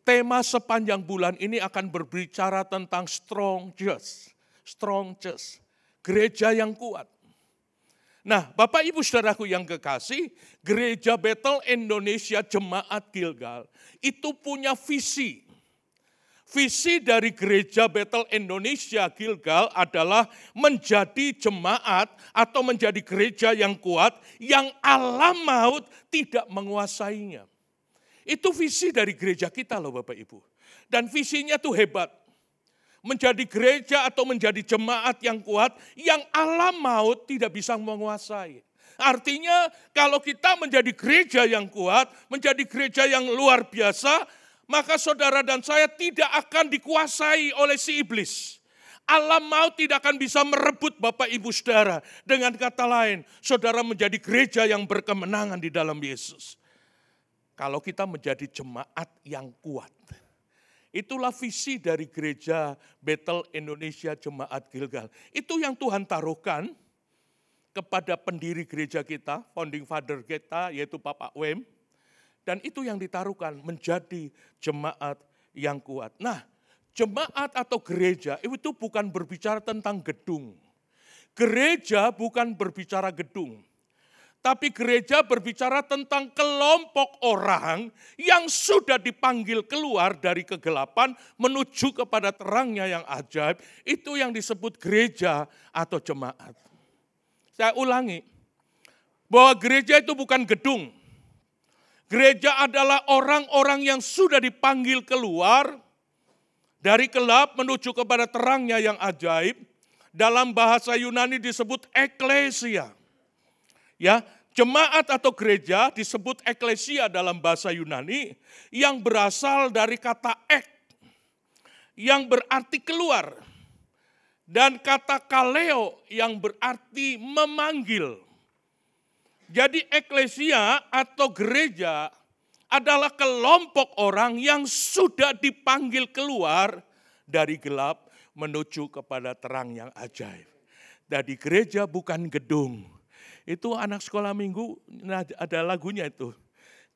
tema sepanjang bulan ini akan berbicara tentang strong church. Strong church, gereja yang kuat. Nah, Bapak Ibu Saudaraku yang kekasih, Gereja Bethel Indonesia Jemaat Gilgal itu punya visi. Visi dari Gereja Bethel Indonesia Gilgal adalah menjadi jemaat atau menjadi gereja yang kuat, yang alam maut tidak menguasainya. Itu visi dari gereja kita loh Bapak Ibu. Dan visinya tuh hebat. Menjadi gereja atau menjadi jemaat yang kuat, yang alam maut tidak bisa menguasai. Artinya kalau kita menjadi gereja yang kuat, menjadi gereja yang luar biasa, maka saudara dan saya tidak akan dikuasai oleh si iblis. Alam maut tidak akan bisa merebut Bapak Ibu Saudara. Dengan kata lain, saudara menjadi gereja yang berkemenangan di dalam Yesus. Kalau kita menjadi jemaat yang kuat. Itulah visi dari Gereja Bethel Indonesia Jemaat Gilgal. Itu yang Tuhan taruhkan kepada pendiri gereja kita, founding father kita, yaitu Bapak Wem. Dan itu yang ditaruhkan menjadi jemaat yang kuat. Nah, jemaat atau gereja itu bukan berbicara tentang gedung. Gereja bukan berbicara gedung. Tapi gereja berbicara tentang kelompok orang yang sudah dipanggil keluar dari kegelapan menuju kepada terangnya yang ajaib. Itu yang disebut gereja atau jemaat. Saya ulangi, bahwa gereja itu bukan gedung. Gereja adalah orang-orang yang sudah dipanggil keluar dari gelap menuju kepada terangnya yang ajaib. Dalam bahasa Yunani disebut eklesia. Ya, jemaat atau gereja disebut eklesia dalam bahasa Yunani yang berasal dari kata ek yang berarti keluar dan kata kaleo yang berarti memanggil. Jadi eklesia atau gereja adalah kelompok orang yang sudah dipanggil keluar dari gelap menuju kepada terang yang ajaib. Jadi gereja bukan gedung. Itu anak sekolah minggu ada lagunya itu.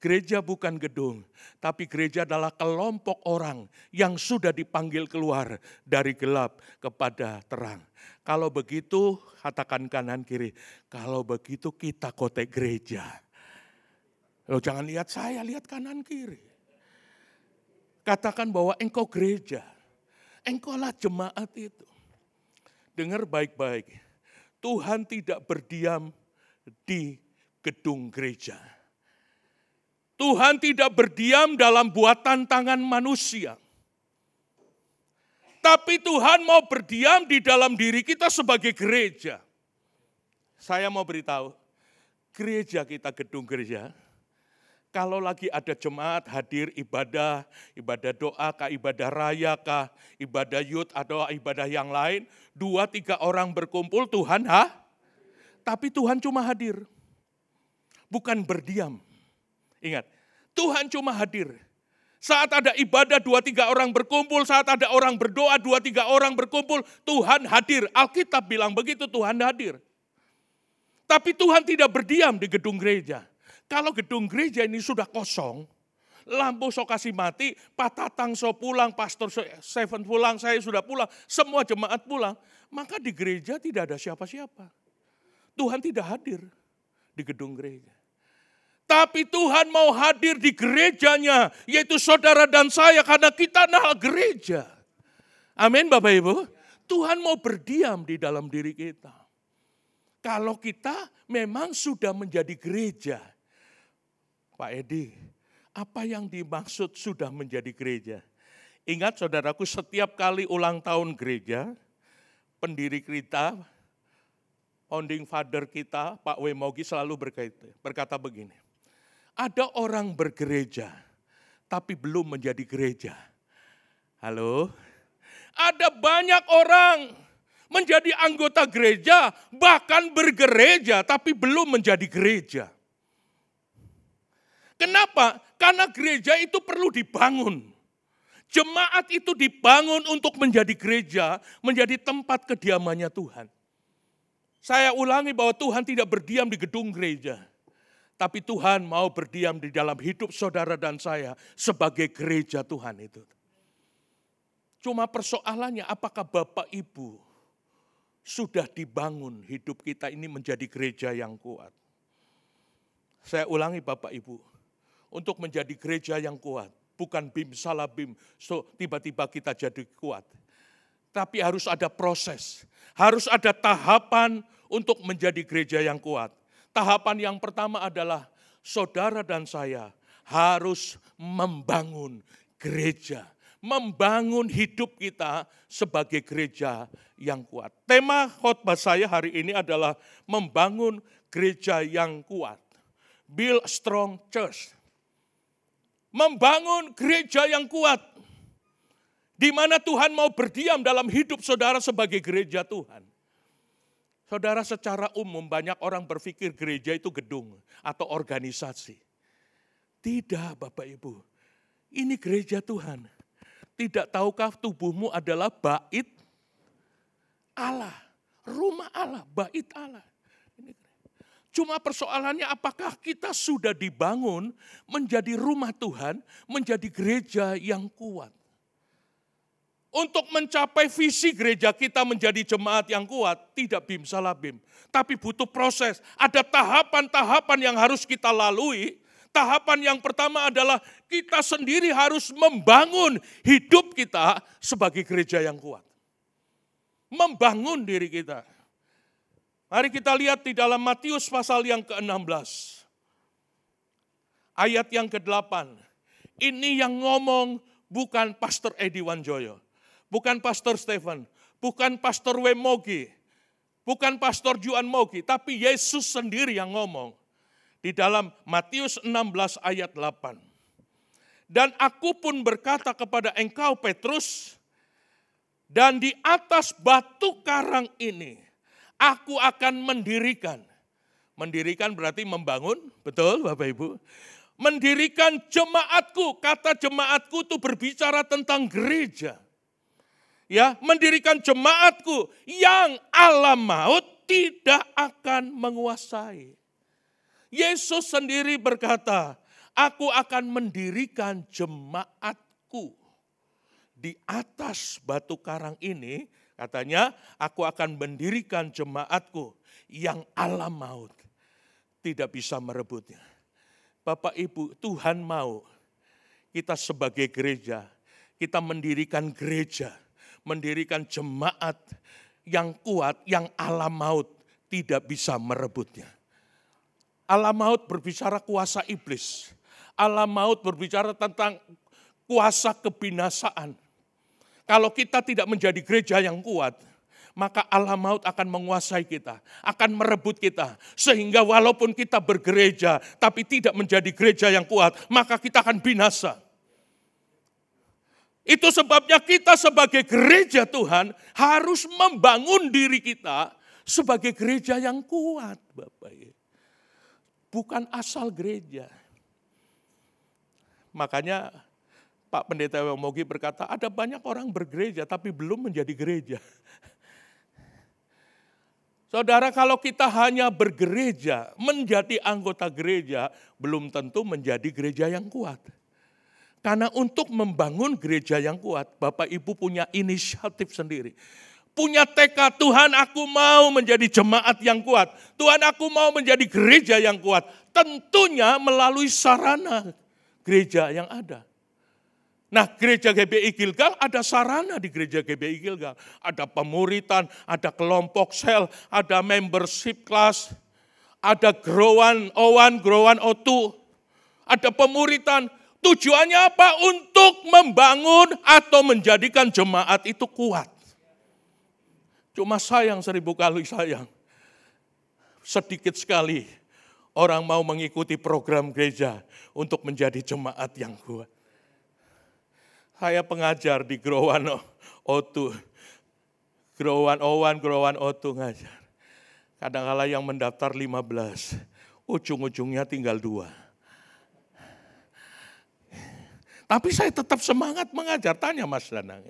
Gereja bukan gedung, tapi gereja adalah kelompok orang yang sudah dipanggil keluar dari gelap kepada terang. Kalau begitu, katakan kanan kiri, kalau begitu kita kotek gereja. Loh, jangan lihat saya, lihat kanan kiri. Katakan bahwa engkau gereja, engkaulah jemaat itu. Dengar baik-baik, Tuhan tidak berdiam di gedung gereja. Tuhan tidak berdiam dalam buatan tangan manusia. Tapi Tuhan mau berdiam di dalam diri kita sebagai gereja. Saya mau beritahu, gereja kita gedung gereja, kalau lagi ada jemaat hadir ibadah doa kah, ibadah raya kah, ibadah yud atau ibadah yang lain, 2-3 orang berkumpul Tuhan tapi Tuhan cuma hadir, bukan berdiam. Ingat, Tuhan cuma hadir. Saat ada ibadah 2-3 orang berkumpul, saat ada orang berdoa 2-3 orang berkumpul, Tuhan hadir. Alkitab bilang begitu, Tuhan hadir. Tapi Tuhan tidak berdiam di gedung gereja. Kalau gedung gereja ini sudah kosong, lampu so kasih mati, Pak Tatang so pulang, Pastor Seven pulang, saya sudah pulang, semua jemaat pulang, maka di gereja tidak ada siapa-siapa. Tuhan tidak hadir di gedung gereja. Tapi Tuhan mau hadir di gerejanya, yaitu saudara dan saya, karena kita adalah gereja. Amin Bapak Ibu. Tuhan mau berdiam di dalam diri kita. Kalau kita memang sudah menjadi gereja. Pak Edi, apa yang dimaksud sudah menjadi gereja? Ingat saudaraku, setiap kali ulang tahun gereja, pendiri kita, founding father kita, Pak Wemogi selalu berkata begini, ada orang bergereja, tapi belum menjadi gereja. Halo? Ada banyak orang menjadi anggota gereja, bahkan bergereja, tapi belum menjadi gereja. Kenapa? Karena gereja itu perlu dibangun. Jemaat itu dibangun untuk menjadi gereja, menjadi tempat kediamannya Tuhan. Saya ulangi bahwa Tuhan tidak berdiam di gedung gereja. Tapi Tuhan mau berdiam di dalam hidup saudara dan saya sebagai gereja Tuhan itu. Cuma persoalannya apakah Bapak Ibu sudah dibangun hidup kita ini menjadi gereja yang kuat. Saya ulangi Bapak Ibu, untuk menjadi gereja yang kuat, bukan bim salah bim, so tiba-tiba kita jadi kuat. Tapi harus ada proses, harus ada tahapan untuk menjadi gereja yang kuat. Tahapan yang pertama adalah saudara dan saya harus membangun gereja. Membangun hidup kita sebagai gereja yang kuat. Tema khotbah saya hari ini adalah membangun gereja yang kuat. Build strong church. Membangun gereja yang kuat. Di mana Tuhan mau berdiam dalam hidup saudara sebagai gereja Tuhan. Saudara, secara umum banyak orang berpikir gereja itu gedung atau organisasi. Tidak Bapak Ibu, ini gereja Tuhan. Tidak tahukah tubuhmu adalah bait Allah, rumah Allah, bait Allah. Cuma persoalannya apakah kita sudah dibangun menjadi rumah Tuhan, menjadi gereja yang kuat. Untuk mencapai visi gereja kita menjadi jemaat yang kuat, tidak bim salah bim. Tapi butuh proses, ada tahapan-tahapan yang harus kita lalui. Tahapan yang pertama adalah kita sendiri harus membangun hidup kita sebagai gereja yang kuat. Membangun diri kita. Mari kita lihat di dalam Matius pasal yang ke-16. Ayat yang ke-8. Ini yang ngomong bukan Pastor Edi Wanjoyo. Bukan Pastor Stephen, bukan Pastor Wemogi, bukan Pastor Juan Mogi, tapi Yesus sendiri yang ngomong. Di dalam Matius 16 ayat 8. Dan aku pun berkata kepada engkau Petrus, dan di atas batu karang ini, aku akan mendirikan. Mendirikan berarti membangun, betul Bapak Ibu? Mendirikan jemaatku, kata jemaatku itu berbicara tentang gereja. Ya, mendirikan jemaatku yang alam maut tidak akan menguasai. Yesus sendiri berkata, aku akan mendirikan jemaatku. Di atas batu karang ini, katanya, aku akan mendirikan jemaatku yang alam maut tidak bisa merebutnya. Bapak Ibu, Tuhan mau kita sebagai gereja, kita mendirikan gereja, mendirikan jemaat yang kuat, yang alam maut tidak bisa merebutnya. Alam maut berbicara kuasa iblis. Alam maut berbicara tentang kuasa kebinasaan. Kalau kita tidak menjadi gereja yang kuat, maka alam maut akan menguasai kita, akan merebut kita. Sehingga walaupun kita bergereja, tapi tidak menjadi gereja yang kuat, maka kita akan binasa. Itu sebabnya kita sebagai gereja Tuhan harus membangun diri kita sebagai gereja yang kuat, Bapak Ibu. Bukan asal gereja. Makanya Pak Pendeta Wemogi berkata, ada banyak orang bergereja tapi belum menjadi gereja. Saudara, kalau kita hanya bergereja, menjadi anggota gereja, belum tentu menjadi gereja yang kuat. Karena untuk membangun gereja yang kuat, Bapak Ibu punya inisiatif sendiri. Punya tekad, Tuhan aku mau menjadi jemaat yang kuat. Tuhan aku mau menjadi gereja yang kuat. Tentunya melalui sarana gereja yang ada. Nah, gereja GBI Gilgal ada sarana di gereja GBI Gilgal. Ada pemuritan, ada kelompok sel, ada membership class, ada growan O1, growan O2, ada pemuritan. Tujuannya apa? Untuk membangun atau menjadikan jemaat itu kuat. Cuma sayang, 1000 kali sayang. Sedikit sekali orang mau mengikuti program gereja untuk menjadi jemaat yang kuat. Saya pengajar di Growan O2. Growan O1, Growan O2 ngajar. Kadang-kadang yang mendaftar 15, ujung-ujungnya tinggal 2. Tapi saya tetap semangat mengajar, tanya Mas Danang.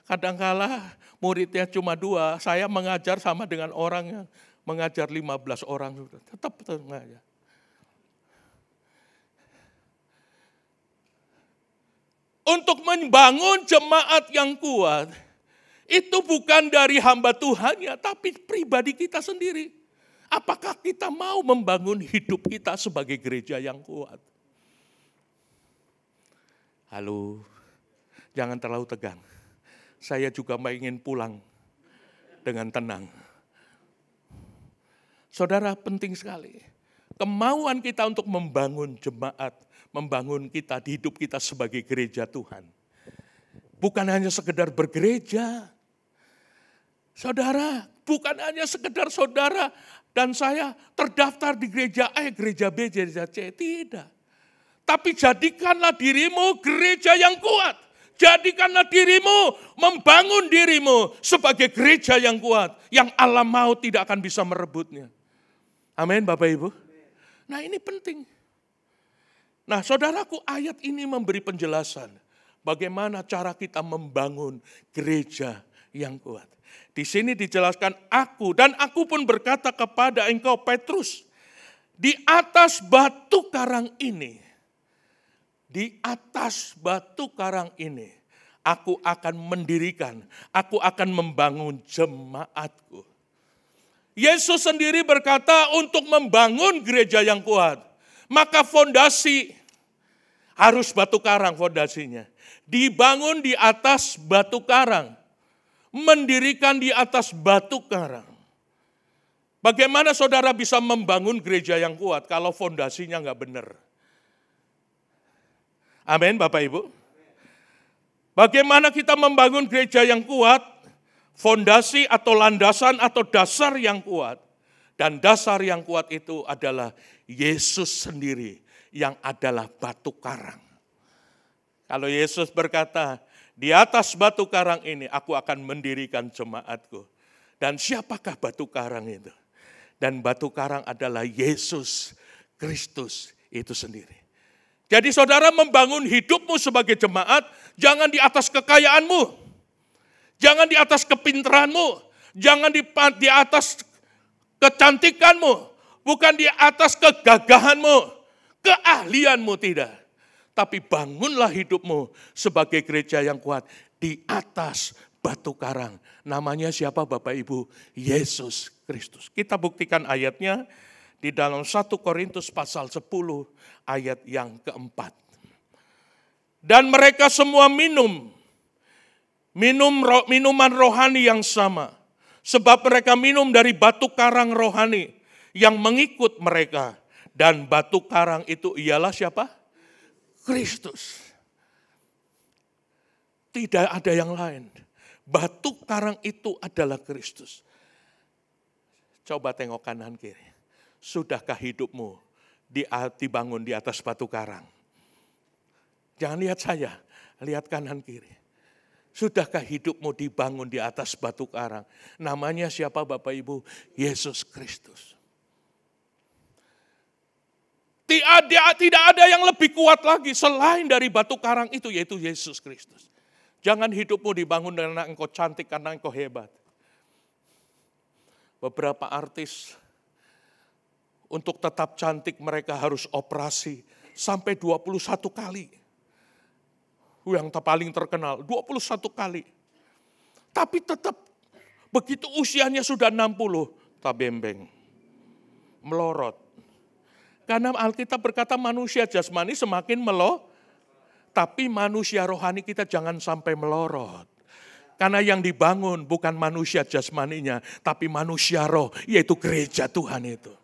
Kadang-kala muridnya cuma 2, saya mengajar sama dengan orang yang mengajar 15 orang. Tetap mengajar. untuk membangun jemaat yang kuat, itu bukan dari hamba Tuhannya, tapi pribadi kita sendiri. Apakah kita mau membangun hidup kita sebagai gereja yang kuat? Halo, jangan terlalu tegang. Saya juga ingin pulang dengan tenang. Saudara, penting sekali. Kemauan kita untuk membangun jemaat, membangun kita di hidup kita sebagai gereja Tuhan. Bukan hanya sekedar bergereja. Saudara, bukan hanya sekedar saudara dan saya terdaftar di gereja A, gereja B, gereja C. Tidak. Tapi jadikanlah dirimu gereja yang kuat. Jadikanlah dirimu, membangun dirimu sebagai gereja yang kuat. Yang alam maut tidak akan bisa merebutnya. Amin Bapak Ibu. Nah ini penting. Nah saudaraku, ayat ini memberi penjelasan. Bagaimana cara kita membangun gereja yang kuat. Di sini dijelaskan dan aku pun berkata kepada engkau Petrus. Di atas batu karang ini. Di atas batu karang ini. Aku akan mendirikan. Aku akan membangun jemaatku. Yesus sendiri berkata untuk membangun gereja yang kuat. Maka fondasi harus batu karang fondasinya. Dibangun di atas batu karang. Mendirikan di atas batu karang. Bagaimana saudara bisa membangun gereja yang kuat kalau fondasinya nggak benar? Amin Bapak Ibu. Bagaimana kita membangun gereja yang kuat? Fondasi atau landasan atau dasar yang kuat. Dan dasar yang kuat itu adalah Yesus sendiri yang adalah batu karang. Kalau Yesus berkata, di atas batu karang ini aku akan mendirikan jemaatku. Dan siapakah batu karang itu? Dan batu karang adalah Yesus Kristus itu sendiri. Jadi saudara membangun hidupmu sebagai jemaat, jangan di atas kekayaanmu. Jangan di atas kepintaranmu, jangan di atas kecantikanmu, bukan di atas kegagahanmu, keahlianmu tidak. Tapi bangunlah hidupmu sebagai gereja yang kuat di atas batu karang. Namanya siapa Bapak Ibu? Yesus Kristus. Kita buktikan ayatnya di dalam 1 Korintus pasal 10 ayat yang keempat. Dan mereka semua minum minuman rohani yang sama. Sebab mereka minum dari batu karang rohani yang mengikut mereka. Dan batu karang itu ialah siapa? Kristus. Tidak ada yang lain. Batu karang itu adalah Kristus. Coba tengok kanan kiri. Sudahkah hidupmu dibangun di atas batu karang? Jangan lihat saya, lihat kanan kiri. Sudahkah hidupmu dibangun di atas batu karang? Namanya siapa Bapak Ibu? Yesus Kristus. Tidak ada yang lebih kuat lagi selain dari batu karang itu, yaitu Yesus Kristus. Jangan hidupmu dibangun karena engkau cantik, karena engkau hebat. Beberapa artis untuk tetap cantik mereka harus operasi sampai 21 kali. Yang paling terkenal 21 kali. Tapi tetap begitu usianya sudah 60, tabembeng. Melorot. Karena Alkitab berkata manusia jasmani semakin tapi manusia rohani kita jangan sampai melorot. Karena yang dibangun bukan manusia jasmaninya, tapi manusia roh, yaitu gereja Tuhan itu.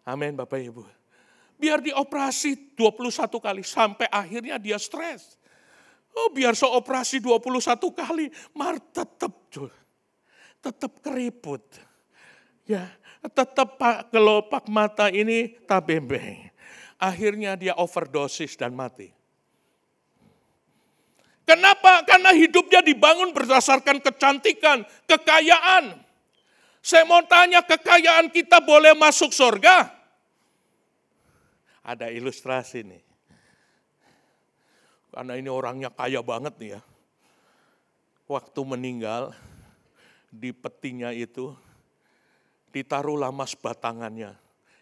Amin Bapak Ibu. Biar dioperasi 21 kali sampai akhirnya dia stres. Oh, biar operasi 21 kali, tetap keriput. Ya, tetap kelopak mata ini tabembeng. Akhirnya dia overdosis dan mati. Kenapa? Karena hidupnya dibangun berdasarkan kecantikan, kekayaan. Saya mau tanya, kekayaan kita boleh masuk surga? Ada ilustrasi nih. Karena ini orangnya kaya banget nih ya. Waktu meninggal, di petinya itu, ditaruhlah emas batangannya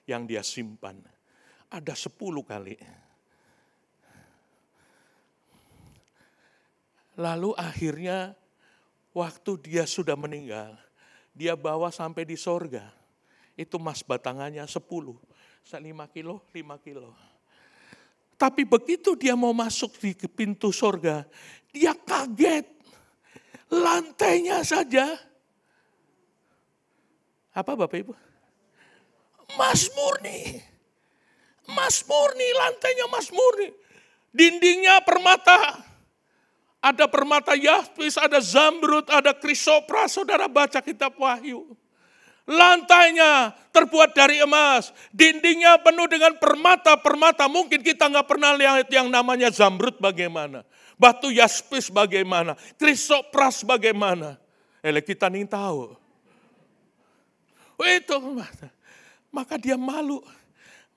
yang dia simpan. Ada 10 kali. Lalu akhirnya waktu dia sudah meninggal, dia bawa sampai di sorga. Itu emas batangannya 10, 5 kilo, 5 kilo. Tapi begitu dia mau masuk di pintu sorga, dia kaget. Lantainya saja. Apa Bapak Ibu? Emas murni. Emas murni, lantainya emas murni. Dindingnya permata. Ada permata yaspis, ada zamrud, ada krisopras. Saudara baca kitab Wahyu. Lantainya terbuat dari emas. Dindingnya penuh dengan permata-permata. Mungkin kita nggak pernah lihat yang namanya zamrud bagaimana. Batu yaspis bagaimana. Krisopras bagaimana. Kita nih tahu. Itu maka dia malu.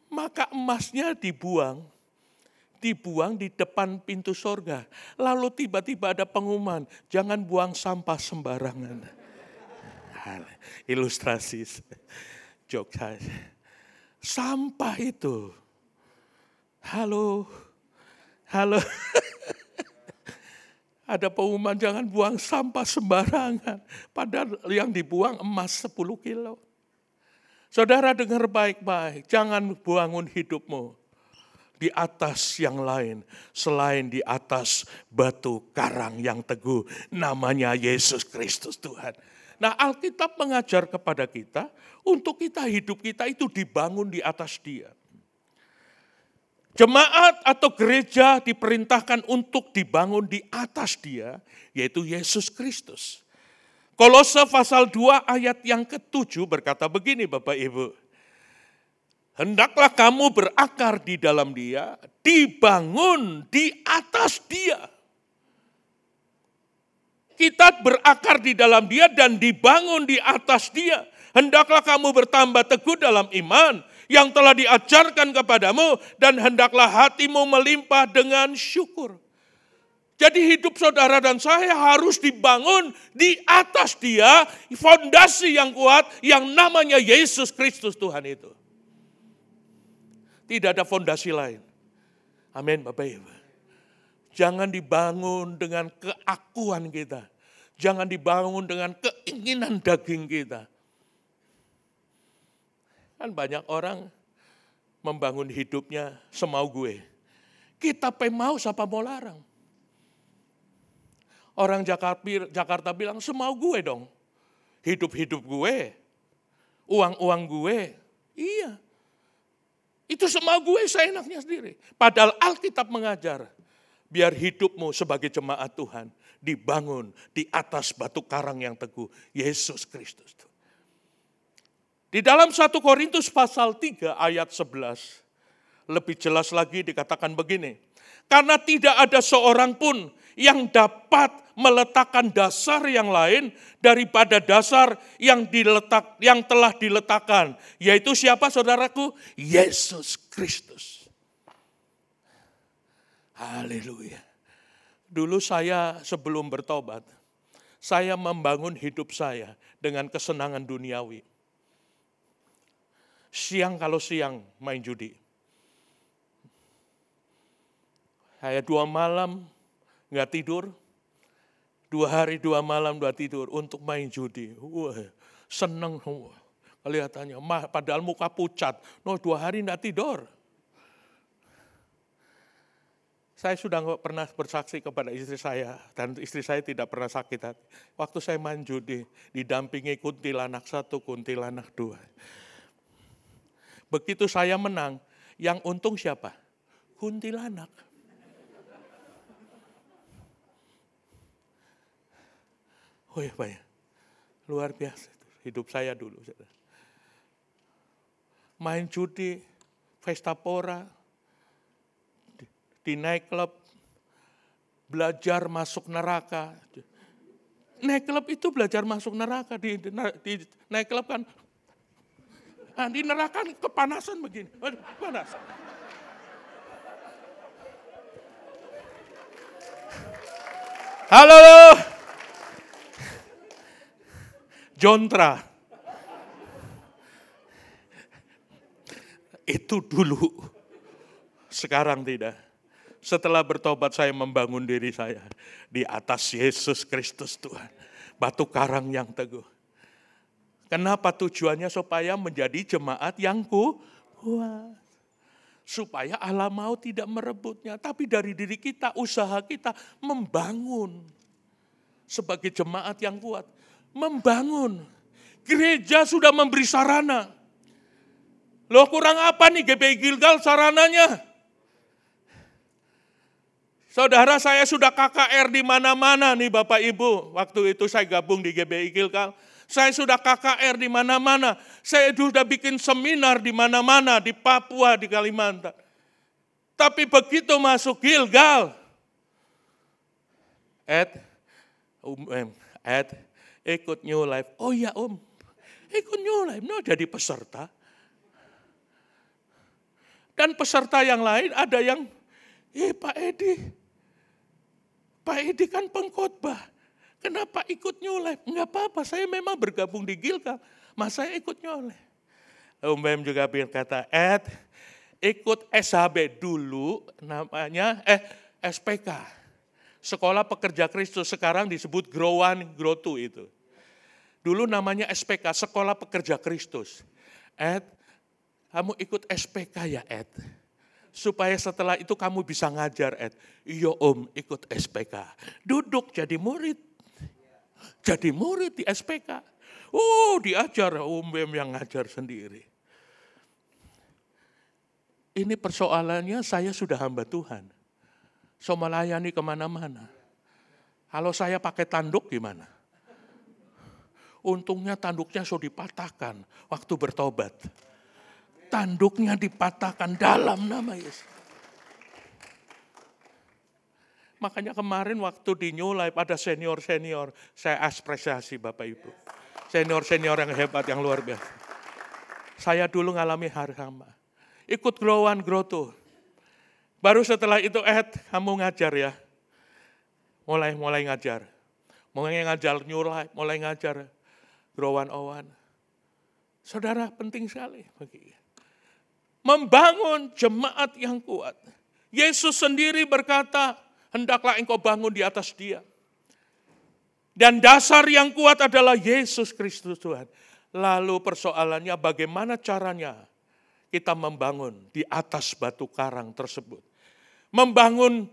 Maka emasnya dibuang di depan pintu sorga. Lalu tiba-tiba ada pengumuman, jangan buang sampah sembarangan. Ilustrasi, joke saya. Sampah itu, halo. Ada pengumuman jangan buang sampah sembarangan. Padahal yang dibuang emas 10 kilo. Saudara dengar baik-baik, jangan bangun hidupmu di atas yang lain, selain di atas batu karang yang teguh, namanya Yesus Kristus Tuhan. Nah, Alkitab mengajar kepada kita, untuk hidup kita itu dibangun di atas Dia. Jemaat atau gereja diperintahkan untuk dibangun di atas Dia, yaitu Yesus Kristus. Kolose pasal 2 ayat yang ke-7 berkata begini Bapak Ibu. Hendaklah kamu berakar di dalam Dia, dibangun di atas Dia. Kita berakar di dalam Dia dan dibangun di atas Dia. Hendaklah kamu bertambah teguh dalam iman yang telah diajarkan kepadamu dan hendaklah hatimu melimpah dengan syukur. Jadi hidup saudara dan saya harus dibangun di atas Dia, fondasi yang kuat yang namanya Yesus Kristus Tuhan itu. Tidak ada fondasi lain. Amin Bapak Ibu. Jangan dibangun dengan keakuan kita. Jangan dibangun dengan keinginan daging kita. Kan banyak orang membangun hidupnya semau gue. Kita mau siapa mau larang. Orang Jakarta bilang semau gue dong. Hidup-hidup gue. Uang-uang gue. Iya. Itu semua gue seenaknya sendiri. Padahal Alkitab mengajar, biar hidupmu sebagai jemaat Tuhan dibangun di atas batu karang yang teguh, Yesus Kristus. Di dalam 1 Korintus pasal 3 ayat 11, lebih jelas lagi dikatakan begini. Karena tidak ada seorang pun yang dapat meletakkan dasar yang lain daripada dasar yang telah diletakkan. Yaitu siapa saudaraku? Yesus Kristus. Haleluya. Dulu saya sebelum bertobat, saya membangun hidup saya dengan kesenangan duniawi. Kalau siang main judi. Saya 2 malam nggak tidur, 2 hari 2 malam 2 tidur untuk main judi. Wah, seneng kelihatannya. Padahal muka pucat. 2 hari nggak tidur. Saya sudah nggak pernah bersaksi kepada istri saya dan istri saya tidak pernah sakit hati. Waktu saya main judi, didampingi kuntilanak 1, kuntilanak 2. Begitu saya menang, yang untung siapa? Kuntilanak. Oh ya Pak ya, luar biasa hidup saya dulu. Main judi, pesta pora, di night club, belajar masuk neraka. Night club itu belajar masuk neraka, di night club kan, di neraka kepanasan begini, panas. Halo. Jontra. Itu dulu. Sekarang tidak. Setelah bertobat saya membangun diri saya di atas Yesus Kristus Tuhan. Batu karang yang teguh. Kenapa tujuannya? Supaya menjadi jemaat yang kuat. Supaya Allah mau tidak merebutnya. Tapi dari diri kita, usaha kita membangun. Sebagai jemaat yang kuat. Membangun. Gereja sudah memberi sarana. Loh kurang apa nih GBI Gilgal sarananya? Saudara, saya sudah KKR di mana-mana nih Bapak Ibu. Waktu itu saya gabung di GBI Gilgal. Saya sudah KKR di mana-mana. Saya sudah bikin seminar di mana-mana. Di Papua, di Kalimantan. Tapi begitu masuk Gilgal. Ikut New Life. Oh iya ikut New Life. No, jadi peserta. Dan peserta yang lain ada yang, Pak Edi kan pengkhotbah. Kenapa ikut New Life? Enggak apa-apa, saya memang bergabung di Gilgal. Mas saya ikut New Life. Bem juga berkata, ikut SHB dulu namanya SPK. Sekolah Pekerja Kristus, sekarang disebut Grow 1, Grow 2 itu. Dulu namanya SPK, Sekolah Pekerja Kristus. Kamu ikut SPK ya supaya setelah itu kamu bisa ngajar Iya ikut SPK. Duduk jadi murid. Jadi murid di SPK. Diajar Bem yang ngajar sendiri. Ini persoalannya saya sudah hamba Tuhan. So melayani kemana-mana. Kalau saya pakai tanduk gimana? Untungnya tanduknya dipatahkan waktu bertobat. Tanduknya dipatahkan dalam nama Yesus. Makanya kemarin waktu di New Life ada senior-senior. Saya apresiasi Bapak Ibu. Senior-senior yang hebat, yang luar biasa. Saya dulu ngalami hal sama. Ikut Grow 1, Grow 2. Baru setelah itu kamu ngajar ya. Mulai ngajar. Mulai ngajar New Life, mulai ngajar Grow 101. Saudara, penting sekali bagi membangun jemaat yang kuat. Yesus sendiri berkata, hendaklah engkau bangun di atas Dia. Dan dasar yang kuat adalah Yesus Kristus Tuhan. Lalu persoalannya bagaimana caranya kita membangun di atas batu karang tersebut. Membangun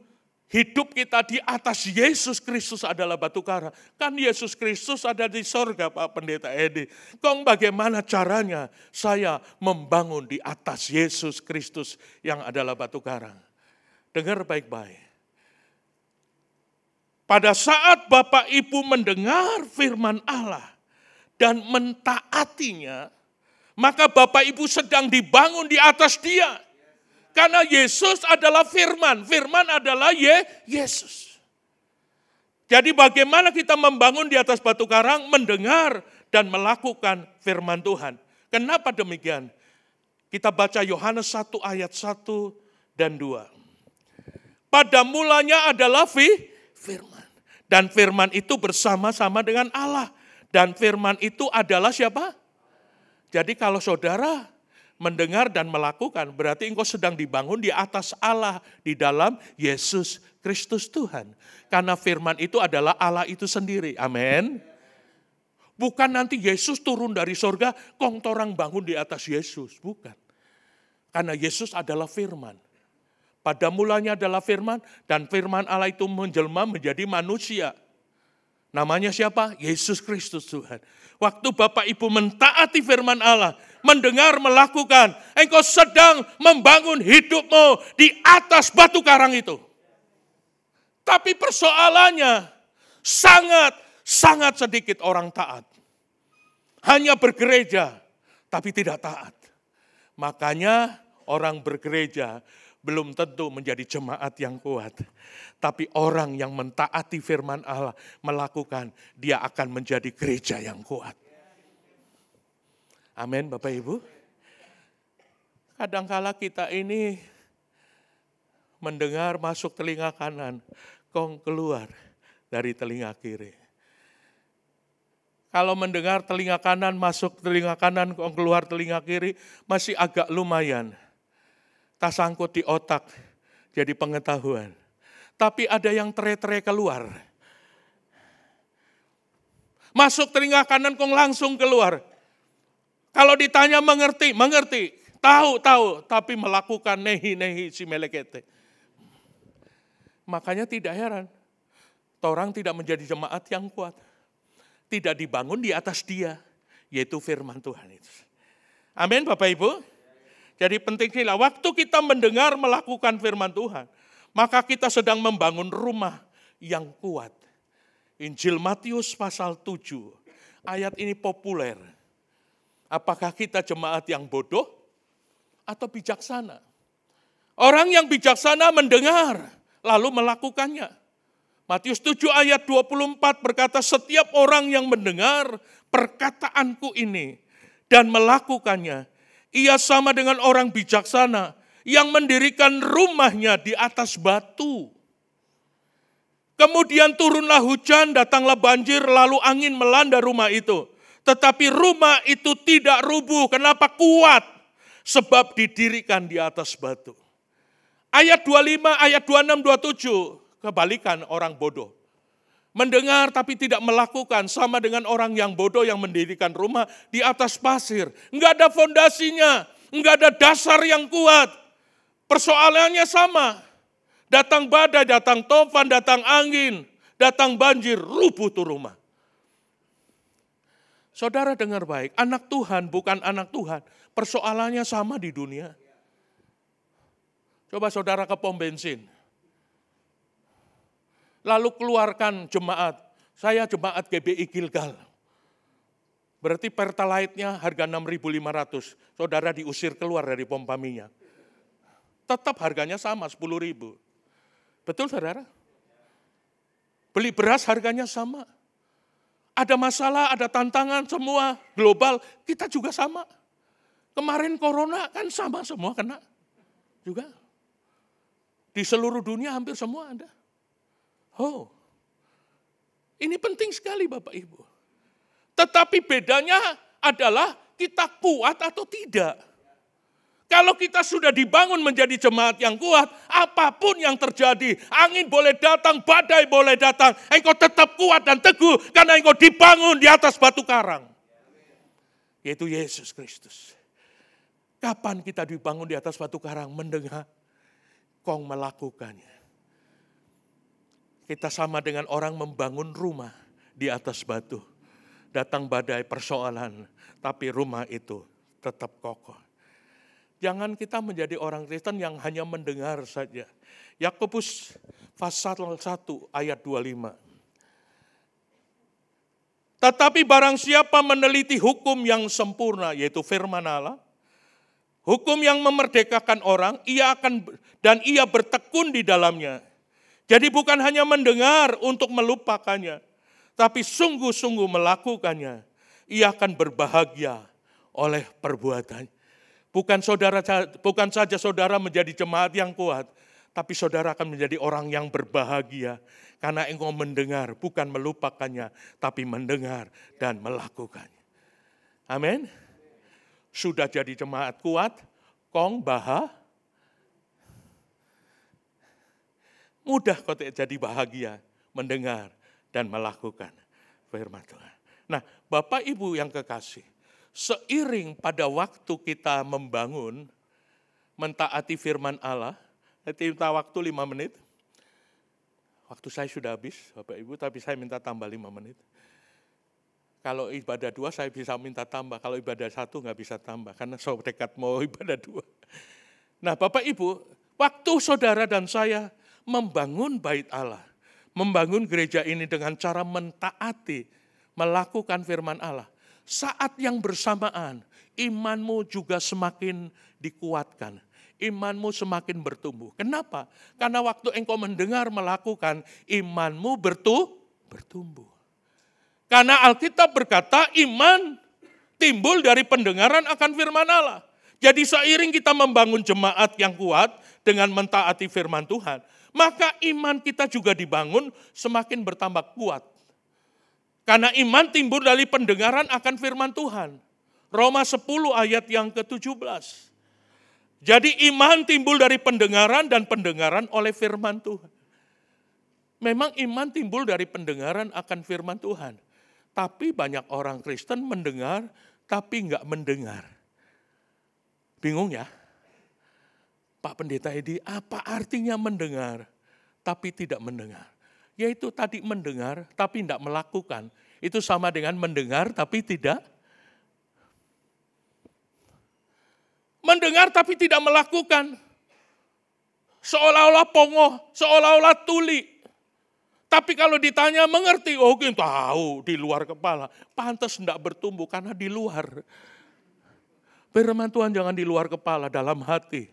hidup kita di atas Yesus Kristus adalah batu karang. Kan Yesus Kristus ada di sorga Pak Pendeta Edi. Bagaimana caranya saya membangun di atas Yesus Kristus yang adalah batu karang. Dengar baik-baik. Pada saat Bapak Ibu mendengar firman Allah dan mentaatinya, maka Bapak Ibu sedang dibangun di atas Dia. Karena Yesus adalah firman. Firman adalah Yesus. Jadi bagaimana kita membangun di atas batu karang? Mendengar dan melakukan firman Tuhan. Kenapa demikian? Kita baca Yohanes 1 ayat 1 dan 2. Pada mulanya adalah firman. Dan firman itu bersama-sama dengan Allah. Dan firman itu adalah siapa? Jadi kalau saudara mendengar dan melakukan, berarti engkau sedang dibangun di atas Allah, di dalam Yesus Kristus Tuhan. Karena firman itu adalah Allah itu sendiri. Amin. Bukan nanti Yesus turun dari sorga, torang bangun di atas Yesus. Bukan. Karena Yesus adalah firman. Pada mulanya adalah firman, dan firman Allah itu menjelma menjadi manusia. Namanya siapa? Yesus Kristus Tuhan. Waktu Bapak Ibu mentaati firman Allah, mendengar, melakukan, engkau sedang membangun hidupmu di atas batu karang itu. Tapi persoalannya, sangat sedikit orang taat. Hanya bergereja, tapi tidak taat. Makanya orang bergereja belum tentu menjadi jemaat yang kuat. Tapi orang yang mentaati firman Allah, melakukan, dia akan menjadi gereja yang kuat. Amin Bapak Ibu. Kadangkala kita ini mendengar masuk telinga kanan, keluar dari telinga kiri. Kalau mendengar telinga kanan, masuk telinga kanan, keluar telinga kiri, masih agak lumayan. Tak sangkut di otak. jadi pengetahuan. Tapi ada yang tere-tere keluar. Masuk telinga kanan kong langsung keluar. Kalau ditanya mengerti, mengerti. Tahu, tapi melakukan nehi si melekete. Makanya tidak heran, orang tidak menjadi jemaat yang kuat. Tidak dibangun di atas dia, yaitu firman Tuhan itu. Amin Bapak Ibu. Jadi pentinglah waktu kita mendengar melakukan firman Tuhan, maka kita sedang membangun rumah yang kuat. Injil Matius pasal 7, ayat ini populer. Apakah kita jemaat yang bodoh atau bijaksana? Orang yang bijaksana mendengar, lalu melakukannya. Matius 7 ayat 24 berkata, setiap orang yang mendengar perkataanku ini dan melakukannya, ia sama dengan orang bijaksana yang mendirikan rumahnya di atas batu. Kemudian turunlah hujan, datanglah banjir, lalu angin melanda rumah itu. Tetapi rumah itu tidak rubuh. Kenapa? Kuat. Sebab didirikan di atas batu. Ayat 25, ayat 26, 27. Kebalikan orang bodoh. Mendengar tapi tidak melakukan. Sama dengan orang yang bodoh yang mendirikan rumah di atas pasir. Enggak ada fondasinya. Enggak ada dasar yang kuat. Persoalannya sama. Datang badai, datang tofan, datang angin, datang banjir, rubuh tuh rumah. Saudara dengar baik, anak Tuhan bukan anak Tuhan, persoalannya sama di dunia. Coba saudara ke pom bensin. Lalu keluarkan jemaat, saya jemaat GBI Gilgal. Berarti pertalite-nya harga 6.500, saudara diusir keluar dari pompa minyak. Tetap harganya sama, 10.000. Betul saudara? Beli beras harganya sama. Ada masalah, ada tantangan semua global, kita juga sama. Kemarin corona kan sama semua kena juga. Di seluruh dunia hampir semua ada. Oh, ini penting sekali Bapak Ibu. Tetapi bedanya adalah kita kuat atau tidak. Kalau kita sudah dibangun menjadi jemaat yang kuat, apapun yang terjadi, angin boleh datang, badai boleh datang, engkau tetap kuat dan teguh karena engkau dibangun di atas batu karang. Yaitu Yesus Kristus. Kapan kita dibangun di atas batu karang? Mendengar, kong melakukannya. Kita sama dengan orang membangun rumah di atas batu. Datang badai persoalan, tapi rumah itu tetap kokoh. Jangan kita menjadi orang Kristen yang hanya mendengar saja. Yakobus pasal 1 ayat 25. Tetapi barang siapa meneliti hukum yang sempurna, yaitu firman Allah, hukum yang memerdekakan orang, ia bertekun di dalamnya. Jadi bukan hanya mendengar untuk melupakannya, tapi sungguh-sungguh melakukannya. Ia akan berbahagia oleh perbuatannya. Bukan saja saudara menjadi jemaat yang kuat, tapi saudara akan menjadi orang yang berbahagia. Karena engkau mendengar, bukan melupakannya, tapi mendengar dan melakukannya. Amin. Sudah jadi jemaat kuat, kong mudah kau jadi bahagia, mendengar dan melakukan firman Tuhan. Nah, Bapak Ibu yang kekasih, seiring pada waktu kita membangun, mentaati firman Allah, minta waktu 5 menit. Waktu saya sudah habis, Bapak Ibu, tapi saya minta tambah 5 menit. Kalau ibadah 2 saya bisa minta tambah, kalau ibadah 1 nggak bisa tambah, karena so dekat mau ibadah 2. Nah Bapak Ibu, waktu saudara dan saya membangun bait Allah, membangun gereja ini dengan cara mentaati, melakukan firman Allah, saat yang bersamaan, imanmu juga semakin dikuatkan. Imanmu semakin bertumbuh. Kenapa? Karena waktu engkau mendengar melakukan, imanmu bertumbuh. Karena Alkitab berkata, iman timbul dari pendengaran akan firman Allah. Jadi seiring kita membangun jemaat yang kuat dengan mentaati firman Tuhan, maka iman kita juga dibangun semakin bertambah kuat. Karena iman timbul dari pendengaran akan firman Tuhan. Roma 10 ayat yang ke-17. Jadi iman timbul dari pendengaran dan pendengaran oleh firman Tuhan. Memang iman timbul dari pendengaran akan firman Tuhan. Tapi banyak orang Kristen mendengar tapi enggak mendengar. Bingung ya? Pak Pendeta Edi, apa artinya mendengar tapi tidak mendengar? Yaitu tadi mendengar tapi tidak melakukan. Itu sama dengan mendengar tapi tidak. Mendengar tapi tidak melakukan. Seolah-olah pongoh, seolah-olah tuli. Tapi kalau ditanya mengerti, oh kita tahu di luar kepala. Pantas tidak bertumbuh karena di luar. Firman Tuhan jangan di luar kepala, dalam hati.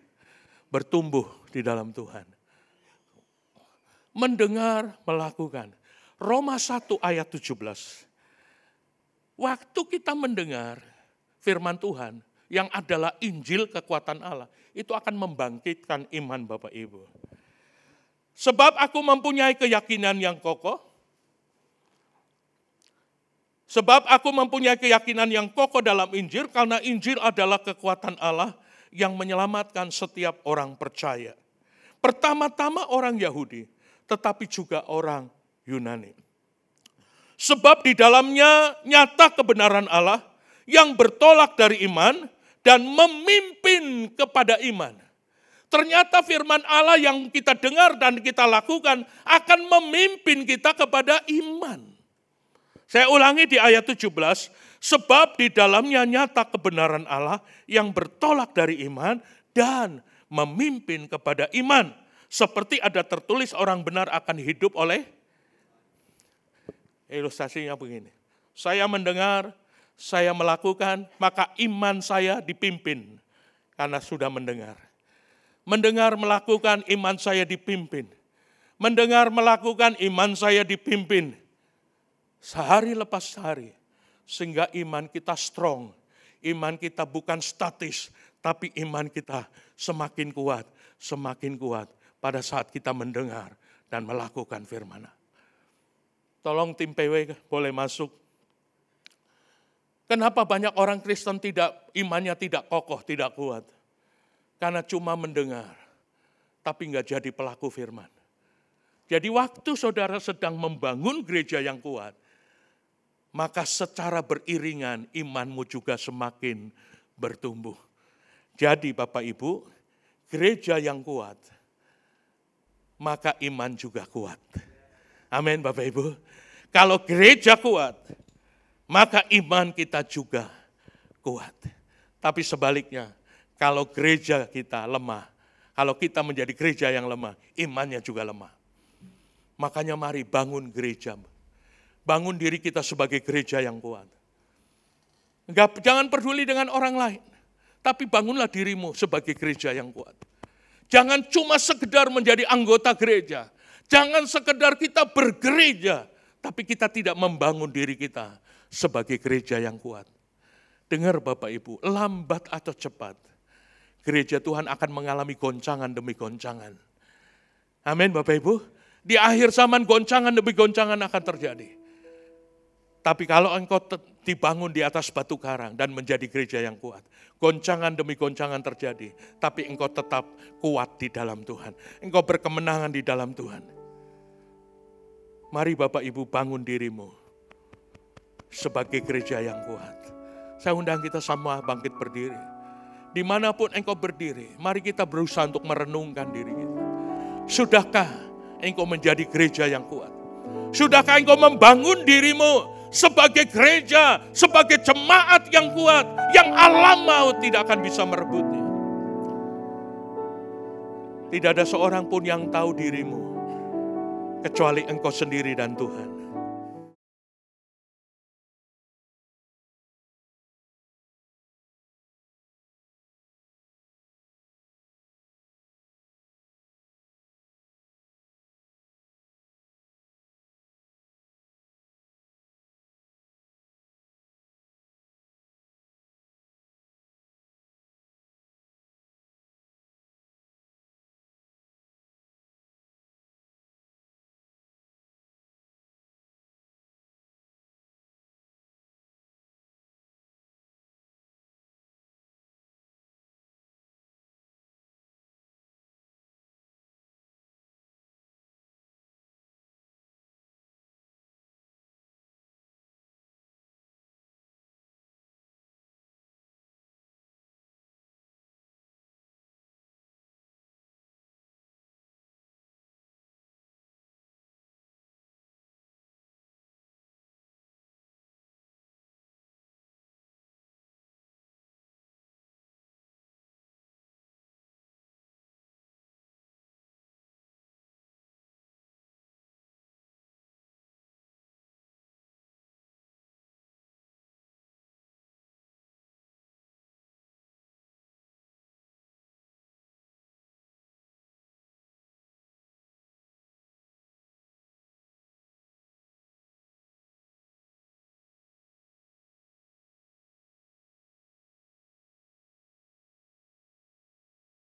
Bertumbuh di dalam Tuhan. Mendengar, melakukan. Roma 1 ayat 17. Waktu kita mendengar firman Tuhan, yang adalah Injil kekuatan Allah, itu akan membangkitkan iman Bapak Ibu. Sebab aku mempunyai keyakinan yang kokoh. Sebab aku mempunyai keyakinan yang kokoh dalam Injil, karena Injil adalah kekuatan Allah yang menyelamatkan setiap orang percaya. Pertama-tama orang Yahudi, tetapi juga orang Yunani. Sebab di dalamnya nyata kebenaran Allah yang bertolak dari iman dan memimpin kepada iman. Ternyata firman Allah yang kita dengar dan kita lakukan akan memimpin kita kepada iman. Saya ulangi di ayat 17, sebab di dalamnya nyata kebenaran Allah yang bertolak dari iman dan memimpin kepada iman. Seperti ada tertulis orang benar akan hidup oleh, ilustrasinya begini. Saya mendengar, saya melakukan, maka iman saya dipimpin karena sudah mendengar. Mendengar, melakukan, iman saya dipimpin. Mendengar, melakukan, iman saya dipimpin. Sehari lepas sehari. Sehingga iman kita strong. Iman kita bukan statis. Tapi iman kita semakin kuat. Semakin kuat pada saat kita mendengar dan melakukan firman. Tolong tim PW boleh masuk. Kenapa banyak orang Kristen imannya tidak kokoh, tidak kuat? Karena cuma mendengar, tapi enggak jadi pelaku firman. Jadi waktu saudara sedang membangun gereja yang kuat, maka secara beriringan imanmu juga semakin bertumbuh. Jadi Bapak Ibu, gereja yang kuat, maka iman juga kuat. Amin Bapak Ibu. Kalau gereja kuat, maka iman kita juga kuat. Tapi sebaliknya, kalau gereja kita lemah, kalau kita menjadi gereja yang lemah, imannya juga lemah. Makanya mari bangun gereja. Bangun diri kita sebagai gereja yang kuat. Jangan peduli dengan orang lain. Tapi bangunlah dirimu sebagai gereja yang kuat. Jangan cuma sekedar menjadi anggota gereja. Jangan sekedar kita bergereja. Tapi kita tidak membangun diri kita sebagai gereja yang kuat. Dengar Bapak Ibu, lambat atau cepat, gereja Tuhan akan mengalami goncangan demi goncangan. Amin Bapak Ibu. Di akhir zaman goncangan demi goncangan akan terjadi. Tapi kalau engkau dibangun di atas batu karang dan menjadi gereja yang kuat, goncangan demi goncangan terjadi. Tapi engkau tetap kuat di dalam Tuhan. Engkau berkemenangan di dalam Tuhan. Mari Bapak Ibu bangun dirimu sebagai gereja yang kuat. Saya undang kita semua bangkit berdiri. Dimanapun engkau berdiri, mari kita berusaha untuk merenungkan diri kita. Sudahkah engkau menjadi gereja yang kuat? Sudahkah engkau membangun dirimu sebagai gereja, sebagai jemaat yang kuat, yang alam maut tidak akan bisa merebutnya? Tidak ada seorang pun yang tahu dirimu, kecuali engkau sendiri dan Tuhan.